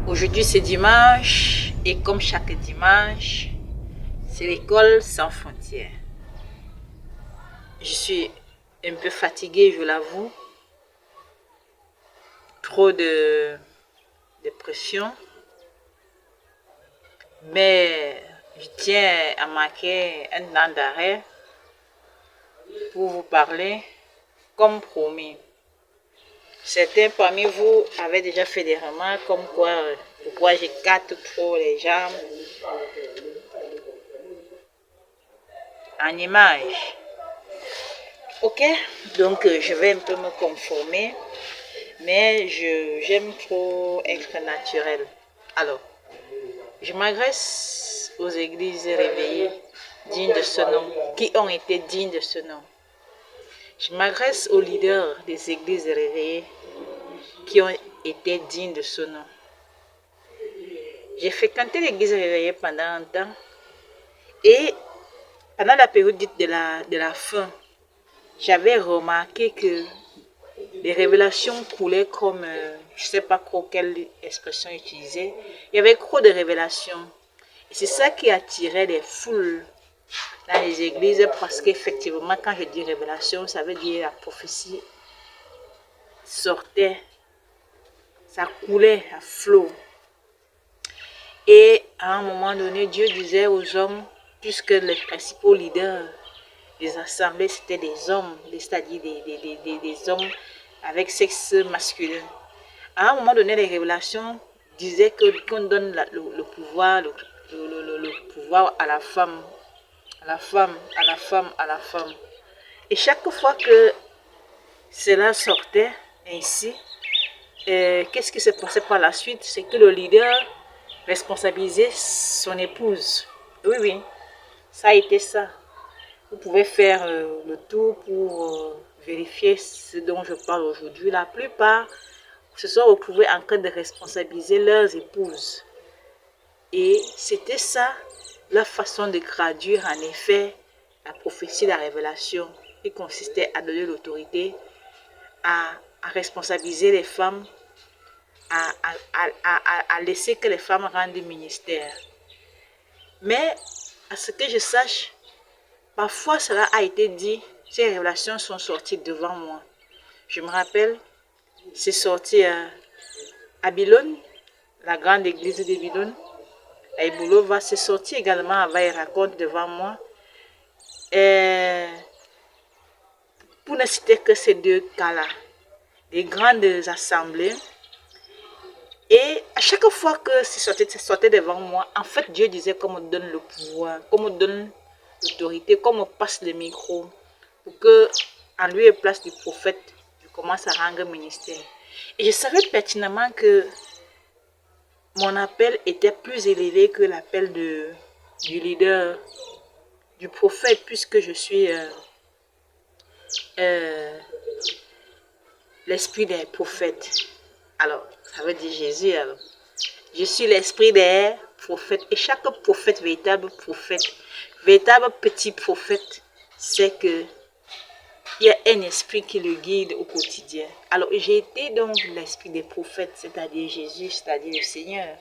Aujourd'hui c'est dimanche et comme chaque dimanche, c'est l'école sans frontières. Je suis un peu fatiguée, je l'avoue. Trop de pression. Mais je tiens à marquer un an d'arrêt pour vous parler comme promis. Certains parmi vous avaient déjà fait des remarques comme quoi pourquoi j'écarte trop les jambes en image. Ok, donc je vais un peu me conformer, mais j'aime trop être naturel. Alors, je m'adresse aux églises réveillées, dignes de ce nom, qui ont été dignes de ce nom. Je m'adresse aux leaders des églises réveillées, qui ont été dignes de ce nom. J'ai fréquenté l'église réveillée pendant un temps, et pendant la période dite de la fin, j'avais remarqué que les révélations coulaient comme, je ne sais pas trop quelle expression utiliser. Il y avait trop de révélations. Et c'est ça qui attirait les foules dans les églises, parce qu'effectivement, quand je dis révélation, ça veut dire la prophétie sortait, ça coulait à flot. Et à un moment donné, Dieu disait aux hommes, puisque les principaux leaders des assemblées, c'était des hommes, c'est-à-dire des hommes avec sexe masculin. À un moment donné, les révélations disaient qu'on donne le pouvoir, le pouvoir à la femme, à la femme, à la femme, à la femme. Et chaque fois que cela sortait ainsi, qu'est-ce qui se passait par la suite? C'est que le leader responsabilisait son épouse. Oui, oui, ça a été ça. Vous pouvez faire le tour pour vérifier ce dont je parle aujourd'hui. La plupart se sont retrouvés en train de responsabiliser leurs épouses. Et c'était ça, leur façon de traduire en effet la prophétie, la révélation, qui consistait à donner l'autorité, à responsabiliser les femmes, à laisser que les femmes rendent du ministère. Mais, à ce que je sache, parfois cela a été dit, ces révélations sont sorties devant moi. Je me rappelle, c'est sorti à Babylone, la grande église de Babylone. À Iboulova, c'est sorti également à Vaille-Raconte devant moi. Et pour ne citer que ces deux cas-là, des grandes assemblées. Et à chaque fois que ça sortait devant moi, en fait, Dieu disait qu'on me donne le pouvoir, qu'on me donne l'autorité, qu'on me passe le micro, pour que, en lieu et place du prophète, je commence à rendre ministère. Et je savais pertinemment que mon appel était plus élevé que l'appel du leader, du prophète, puisque je suis l'esprit des prophètes. Alors, ça veut dire Jésus. Alors, je suis l'esprit des prophètes. Et chaque prophète, véritable petit prophète, c'est que il y a un esprit qui le guide au quotidien. Alors, j'ai été donc l'esprit des prophètes, c'est-à-dire Jésus, c'est-à-dire le Seigneur.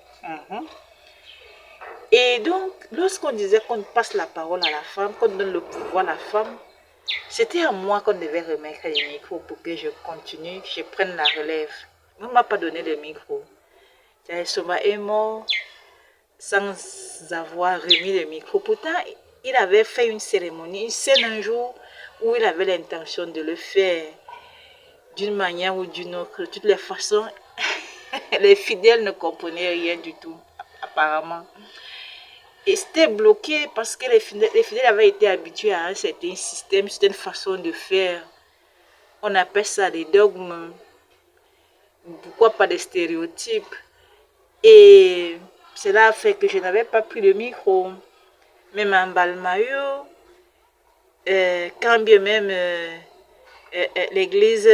Et donc, lorsqu'on disait qu'on passe la parole à la femme, qu'on donne le pouvoir à la femme, c'était à moi qu'on devait remettre les micros pour que je continue, que je prenne la relève. On ne m'a pas donné le micro. Soma est mort sans avoir remis le micro. Pourtant, il avait fait une cérémonie, une scène un jour où il avait l'intention de le faire d'une manière ou d'une autre. De toutes les façons, les fidèles ne comprenaient rien du tout, apparemment. Et c'était bloqué parce que les fidèles avaient été habitués à un certain système, une certaine façon de faire. On appelle ça des dogmes, pourquoi pas des stéréotypes. Et cela a fait que je n'avais pas pris le micro. Même en Balmayo, quand bien même l'église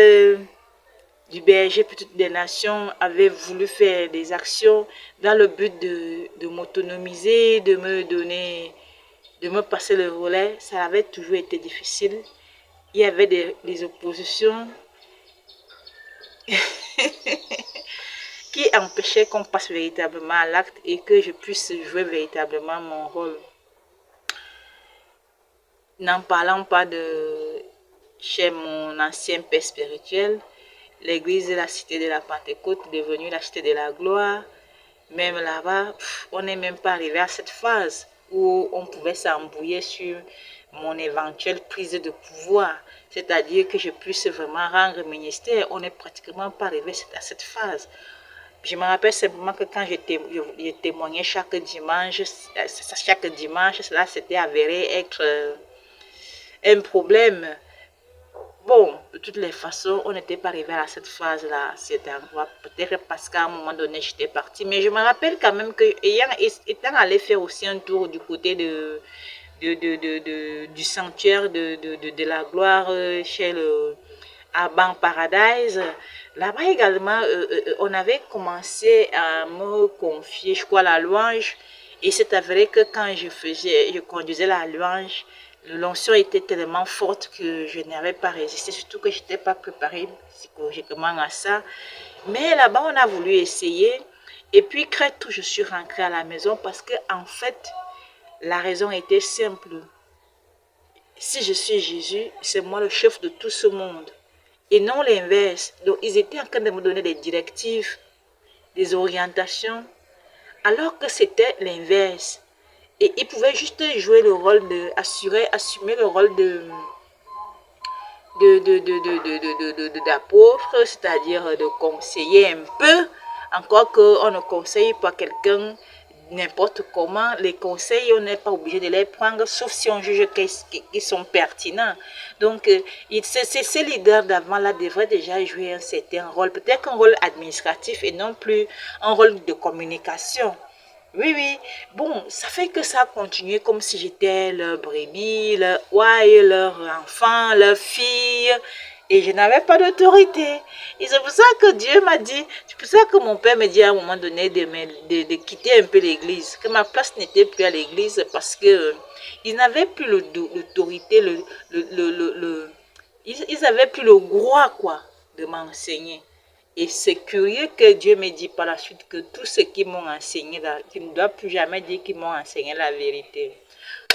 du berger Petite des Nations avait voulu faire des actions dans le but de m'autonomiser, de me passer le relais, ça avait toujours été difficile. Il y avait des oppositions qui empêchait qu'on passe véritablement à l'acte et que je puisse jouer véritablement mon rôle. N'en parlant pas de chez mon ancien père spirituel, l'église de la cité de la Pentecôte est devenue la cité de la gloire. Même là-bas, on n'est même pas arrivé à cette phase où on pouvait s'embrouiller sur mon éventuelle prise de pouvoir, c'est-à-dire que je puisse vraiment rendre ministère. On n'est pratiquement pas arrivé à cette phase. Je me rappelle simplement que quand je témoignais chaque dimanche, cela s'était avéré être un problème. Bon, de toutes les façons, on n'était pas arrivé à cette phase-là, cet endroit. Peut-être parce qu'à un moment donné, j'étais partie. Mais je me rappelle quand même que, étant allé faire aussi un tour du côté du sanctuaire de la gloire chez le Ban Paradise, là-bas également, on avait commencé à me confier, je crois, la louange. Et c'est avéré que quand je conduisais la louange, l'onction était tellement forte que je n'avais pas résisté, surtout que je n'étais pas préparée psychologiquement à ça. Mais là-bas, on a voulu essayer. Et puis, très tôt, je suis rentrée à la maison parce que, en fait, la raison était simple. Si je suis Jésus, c'est moi le chef de tout ce monde. Et non l'inverse. Donc, ils étaient en train de me donner des directives, des orientations, alors que c'était l'inverse. Et ils pouvaient juste jouer le rôle assumer le rôle d'apôtre, c'est-à-dire de conseiller un peu, encore qu'on ne conseille pas quelqu'un n'importe comment. Les conseils, on n'est pas obligé de les prendre, sauf si on juge qu'ils sont pertinents. Donc, ces leaders d'avant-là devraient déjà jouer un certain rôle, peut-être un rôle administratif et non plus un rôle de communication. Oui, oui. Bon, ça fait que ça a continué comme si j'étais leur brebis, leur ouaille, leur enfant, leur fille. Et je n'avais pas d'autorité. Et c'est pour ça que Dieu m'a dit, c'est pour ça que mon père me dit à un moment donné de quitter un peu l'église, que ma place n'était plus à l'église parce que ils n'avaient plus l'autorité, ils n'avaient plus le droit, quoi, de m'enseigner. Et c'est curieux que Dieu me dit par la suite que tout ce qu'ils m'ont enseigné, là, tu ne dois plus jamais dire qu'ils m'ont enseigné la vérité.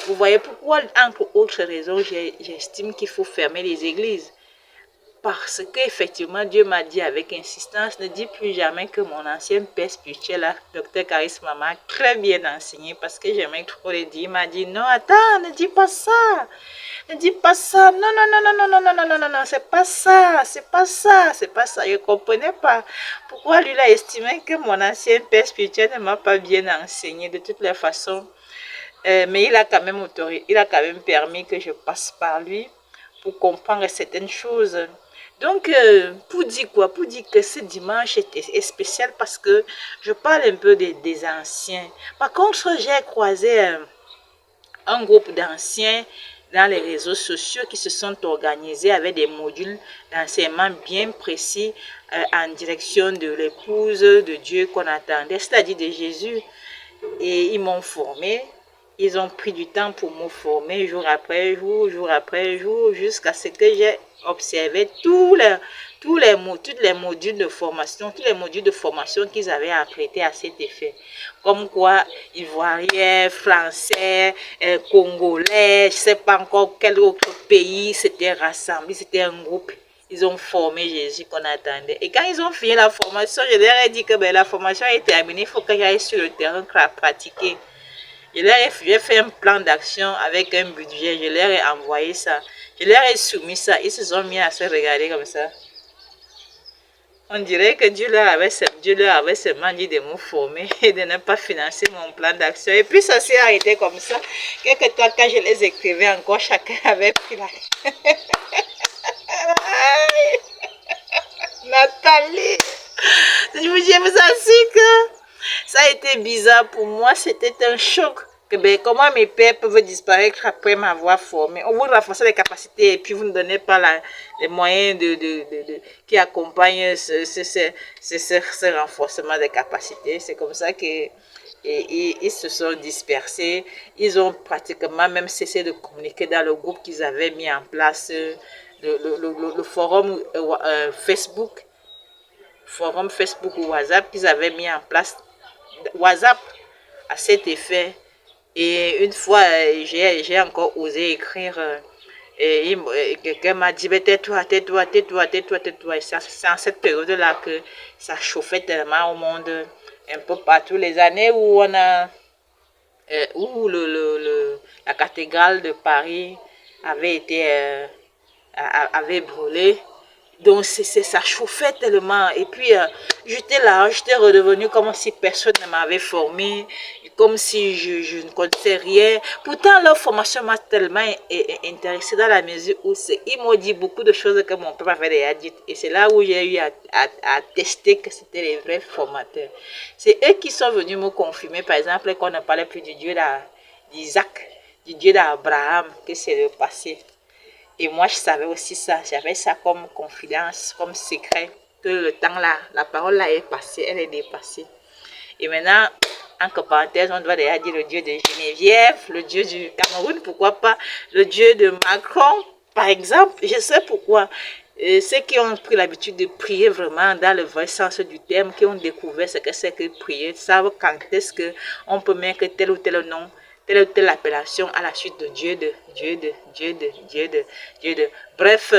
Vous voyez pourquoi, entre autres raisons, j'estime qu'il faut fermer les églises. Parce qu'effectivement, Dieu m'a dit avec insistance, ne dis plus jamais que mon ancien père spirituel, Dr. Charisma, m'a très bien enseigné parce que j'aimais trop le dire. Il m'a dit, non, attends, ne dis pas ça. Ne dis pas ça. Non, non, non, non, non, non, non, non, non, non, non, c'est pas ça, c'est pas ça, c'est pas ça. Je ne comprenais pas pourquoi lui, il a estimé que mon ancien père spirituel ne m'a pas bien enseigné de toutes les façons. Mais il a quand même permis que je passe par lui pour comprendre certaines choses. Donc, pour dire quoi? Pour dire que ce dimanche est spécial parce que je parle un peu des anciens. Par contre, j'ai croisé un groupe d'anciens dans les réseaux sociaux qui se sont organisés avec des modules d'enseignement bien précis en direction de l'épouse de Dieu qu'on attendait, c'est-à-dire de Jésus. Et ils m'ont formé. Ils ont pris du temps pour me former jour après jour, jusqu'à ce que j'ai observé tous les modules de formation, tous les modules de formation qu'ils avaient apprêtés à cet effet. Comme quoi, Ivoiriens, Français, Congolais, je ne sais pas encore quel autre pays s'était rassemblé, c'était un groupe. Ils ont formé Jésus qu'on attendait. Et quand ils ont fini la formation, je leur ai dit que la formation est terminée, il faut que j'aille sur le terrain pratiquer. J'ai fait un plan d'action avec un budget, je leur ai envoyé ça. Je leur ai soumis ça, ils se sont mis à se regarder comme ça. On dirait que Dieu leur avait seulement dit de me former et de ne pas financer mon plan d'action. Et puis ça s'est arrêté comme ça. Quelque temps, quand je les écrivais encore, chacun avait pris la... Nathalie, je vous assure que ça a été bizarre pour moi, c'était un choc. Comment mes pères peuvent disparaître après m'avoir formé? On vous renforce les capacités et puis vous ne donnez pas les moyens qui accompagnent ce renforcement des capacités. C'est comme ça que ils se sont dispersés. Ils ont pratiquement même cessé de communiquer dans le groupe qu'ils avaient mis en place, le forum Facebook. forum Facebook ou WhatsApp qu'ils avaient mis en place. WhatsApp à cet effet. Et une fois, j'ai encore osé écrire. Et quelqu'un m'a dit, tais-toi, tais-toi, tais-toi, tais-toi, tais-toi. Et c'est en cette période-là que ça chauffait tellement au monde, un peu partout. Les années où on a, où la cathédrale de Paris avait été, avait brûlé. Donc, ça chauffait tellement. Et puis, j'étais là, j'étais redevenue comme si personne ne m'avait formée, comme si je ne connaissais rien. Pourtant, leur formation m'a tellement intéressée dans la mesure où ils m'ont dit beaucoup de choses que mon père m'avait déjà dites. Et c'est là où j'ai eu à tester que c'était les vrais formateurs. C'est eux qui sont venus me confirmer, par exemple, qu'on ne parlait plus du Dieu d'Isaac, du Dieu d'Abraham, que c'est le passé. Et moi, je savais aussi ça. J'avais ça comme confidence, comme secret, que le temps là, la parole là est passée, elle est dépassée. Et maintenant, entre parenthèses, on doit déjà dire le Dieu de Geneviève, le Dieu du Cameroun, pourquoi pas, le Dieu de Macron, par exemple. Je sais pourquoi. Ceux qui ont pris l'habitude de prier vraiment dans le vrai sens du terme, qui ont découvert ce que c'est que prier, savent quand est-ce qu'on peut mettre tel ou tel nom, telle ou telle appellation à la suite de Dieu de, Dieu de, Dieu de, Dieu de, Dieu de. Bref,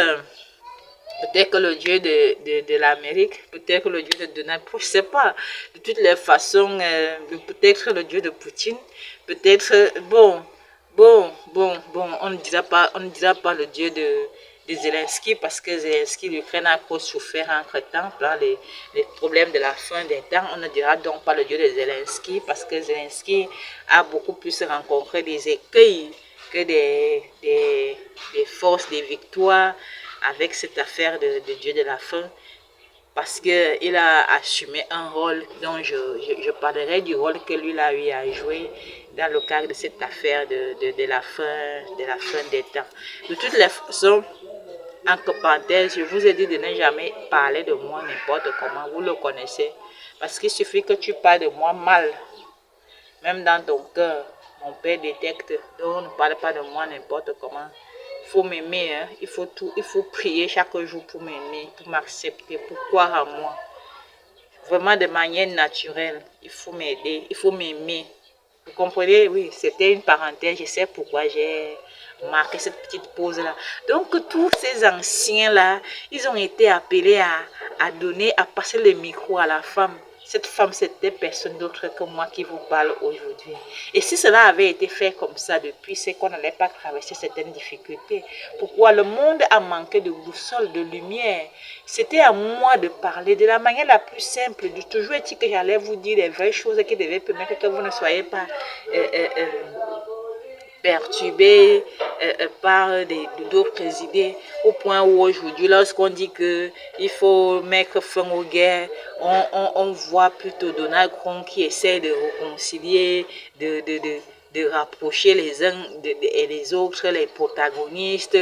peut-être que le Dieu de l'Amérique, peut-être que le Dieu de Donald Trump, je ne sais pas. De toutes les façons, peut-être le Dieu de Poutine, peut-être, on ne dira pas le Dieu de Zelensky parce que Zelensky, l'Ukraine a trop souffert entre-temps, les problèmes de la fin des temps. On ne dira donc pas le Dieu de Zelensky parce que Zelensky a beaucoup plus rencontré des écueils que des forces, des victoires avec cette affaire de Dieu de la fin, parce qu'il a assumé un rôle dont je parlerai du rôle que lui a eu à jouer dans le cadre de cette affaire de la fin des temps. De toutes les façons, entre parenthèses, je vous ai dit de ne jamais parler de moi n'importe comment, vous le connaissez, parce qu'il suffit que tu parles de moi mal, même dans ton cœur, mon père détecte, donc ne parle pas de moi n'importe comment. Il faut m'aimer, hein. Il faut prier chaque jour pour m'aimer, pour m'accepter, pour croire en moi. Vraiment de manière naturelle, il faut m'aider, il faut m'aimer. Vous comprenez? Oui, c'était une parenthèse, je sais pourquoi j'ai marqué cette petite pause-là. Donc, tous ces anciens-là, ils ont été appelés à donner, à passer le micro à la femme. Cette femme, c'était personne d'autre que moi qui vous parle aujourd'hui. Et si cela avait été fait comme ça depuis, c'est qu'on n'allait pas traverser certaines difficultés. Pourquoi? Le monde a manqué de boussole, de lumière. C'était à moi de parler de la manière la plus simple. De toujours est-il que j'allais vous dire les vraies choses qui devaient permettre que vous ne soyez pas perturbé par d'autres idées, au point où aujourd'hui, lorsqu'on dit qu'il faut mettre fin aux guerres, on voit plutôt Donald Trump qui essaie de réconcilier, de rapprocher les uns et les autres, les protagonistes.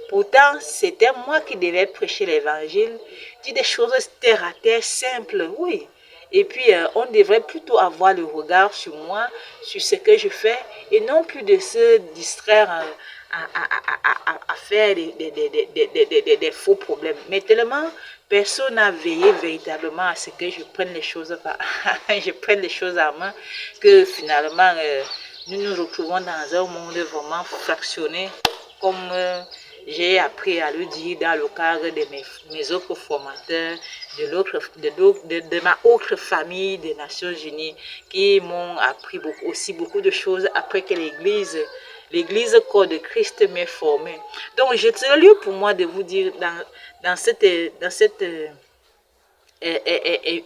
Pourtant, c'était moi qui devais prêcher l'évangile, dire des choses terre à terre simples, oui. Et puis, on devrait plutôt avoir le regard sur moi, sur ce que je fais, et non plus de se distraire à faire des faux problèmes. Mais tellement, personne n'a veillé véritablement à ce que je prenne les choses, je prenne les choses en main, que finalement, nous nous retrouvons dans un monde vraiment fractionné, comme j'ai appris à le dire dans le cadre de mes autres formateurs, de ma autre famille des Nations Unies, qui m'ont appris beaucoup de choses après que l'Église corps de Christ m'ait formé. Donc, c'est lieu pour moi de vous dire dans cette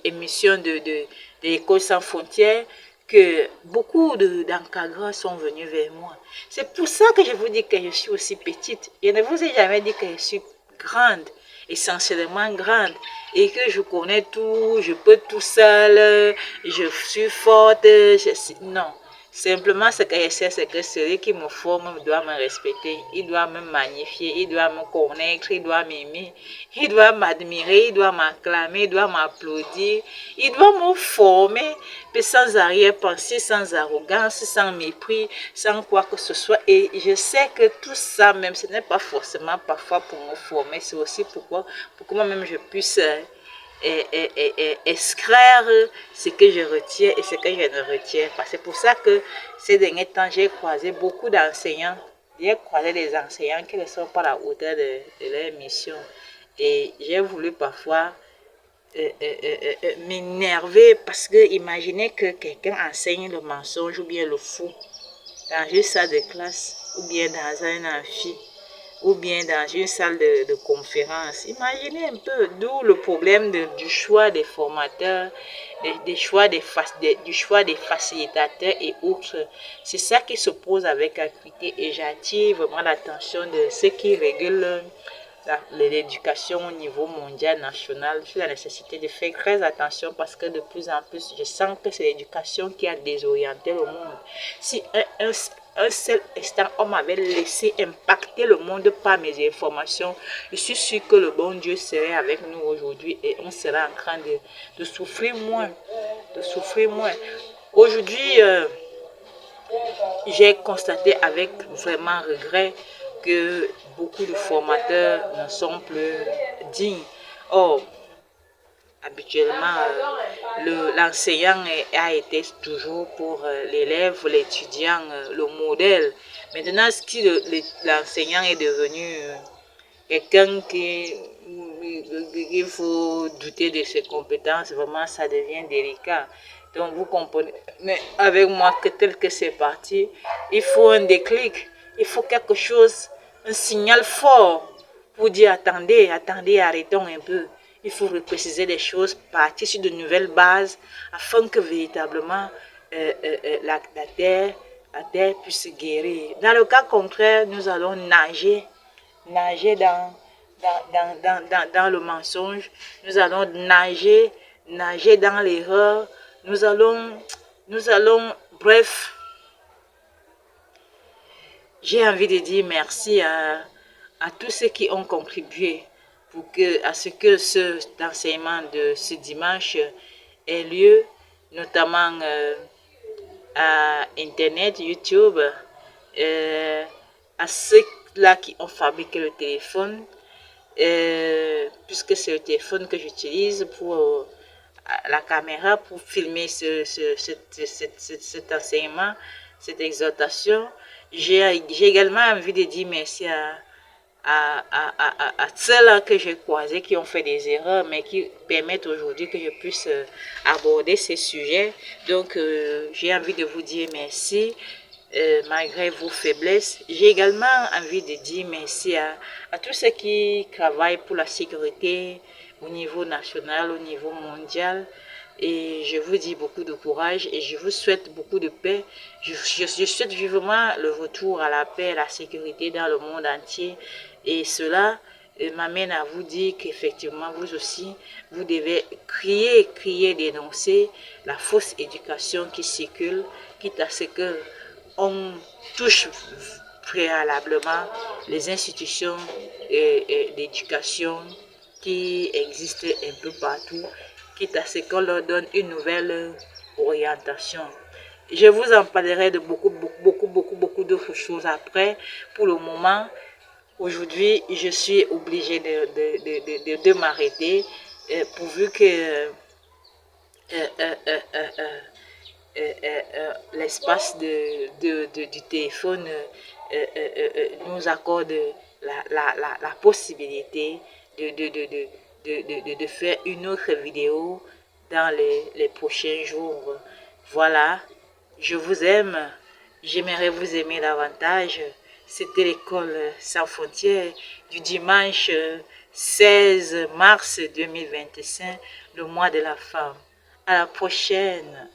émission de l'École sans frontières, que beaucoup d'encadrants sont venus vers moi. C'est pour ça que je vous dis que je suis aussi petite. Je ne vous ai jamais dit que je suis grande, essentiellement grande, et que je connais tout, je peux tout seul, je suis forte. Non. Simplement, ce que je sais, c'est que celui qui me forme doit me respecter, il doit me magnifier, il doit me connaître, il doit m'aimer, il doit m'admirer, il doit m'acclamer, il doit m'applaudir, il doit me former, mais sans arrière-pensée, sans arrogance, sans mépris, sans quoi que ce soit. Et je sais que tout ça, même, ce n'est pas forcément parfois pour me former, c'est aussi pour que moi-même je puisse extraire ce que je retiens et ce que je ne retiens pas. C'est pour ça que ces derniers temps, j'ai croisé beaucoup d'enseignants. J'ai croisé des enseignants qui ne sont pas à la hauteur de leur mission. Et j'ai voulu parfois m'énerver parce que imaginez que quelqu'un enseigne le mensonge ou bien le faux dans une salle de classe ou bien dans un amphi ou bien dans une salle de conférence. Imaginez un peu d'où le problème du choix des formateurs, du choix des facilitateurs et autres. C'est ça qui se pose avec acuité et j'attire vraiment l'attention de ceux qui régulent l'éducation au niveau mondial, national, sur la nécessité de faire très attention parce que de plus en plus, je sens que c'est l'éducation qui a désorienté le monde. Si un seul instant, on m'avait laissé impacter le monde par mes informations, je suis sûre que le bon Dieu serait avec nous aujourd'hui et on serait en train de souffrir moins. De souffrir moins. Aujourd'hui, j'ai constaté avec vraiment regret que beaucoup de formateurs ne sont plus dignes. Or, habituellement, l'enseignant a été toujours pour l'élève, l'étudiant, le modèle. Maintenant, si l'enseignant est devenu quelqu'un il faut douter de ses compétences, vraiment, ça devient délicat. Donc, vous comprenez, mais avec moi, que tel que c'est parti, il faut un déclic, il faut quelque chose, un signal fort pour dire attendez, attendez, arrêtons un peu. Il faut repréciser les choses, partir sur de nouvelles bases, afin que véritablement la terre puisse guérir. Dans le cas contraire, nous allons nager dans le mensonge, nous allons nager dans l'erreur, nous allons, bref, j'ai envie de dire merci à tous ceux qui ont contribué à ce que cet enseignement de ce dimanche ait lieu, notamment à Internet, YouTube, à ceux-là qui ont fabriqué le téléphone, puisque c'est le téléphone que j'utilise pour la caméra pour filmer cet enseignement, cette exhortation. J'ai également envie de dire merci à ceux-là que j'ai croisés qui ont fait des erreurs, mais qui permettent aujourd'hui que je puisse aborder ces sujets. Donc, j'ai envie de vous dire merci. Malgré vos faiblesses. J'ai également envie de dire merci à tous ceux qui travaillent pour la sécurité au niveau national, au niveau mondial. Et je vous dis beaucoup de courage et je vous souhaite beaucoup de paix. Je souhaite vivement le retour à la paix, à la sécurité dans le monde entier. Et cela m'amène à vous dire qu'effectivement, vous aussi, vous devez crier, dénoncer la fausse éducation qui circule, quitte à ce que on touche préalablement les institutions d'éducation qui existent un peu partout, quitte à ce qu'on leur donne une nouvelle orientation. Je vous en parlerai de beaucoup d'autres choses après. Pour le moment, aujourd'hui, je suis obligée de m'arrêter pourvu que l'espace du téléphone nous accorde la possibilité de faire une autre vidéo dans les prochains jours. Voilà, je vous aime, j'aimerais vous aimer davantage. C'était l'école sans frontières du dimanche 16 mars 2025, le mois de la femme. À la prochaine.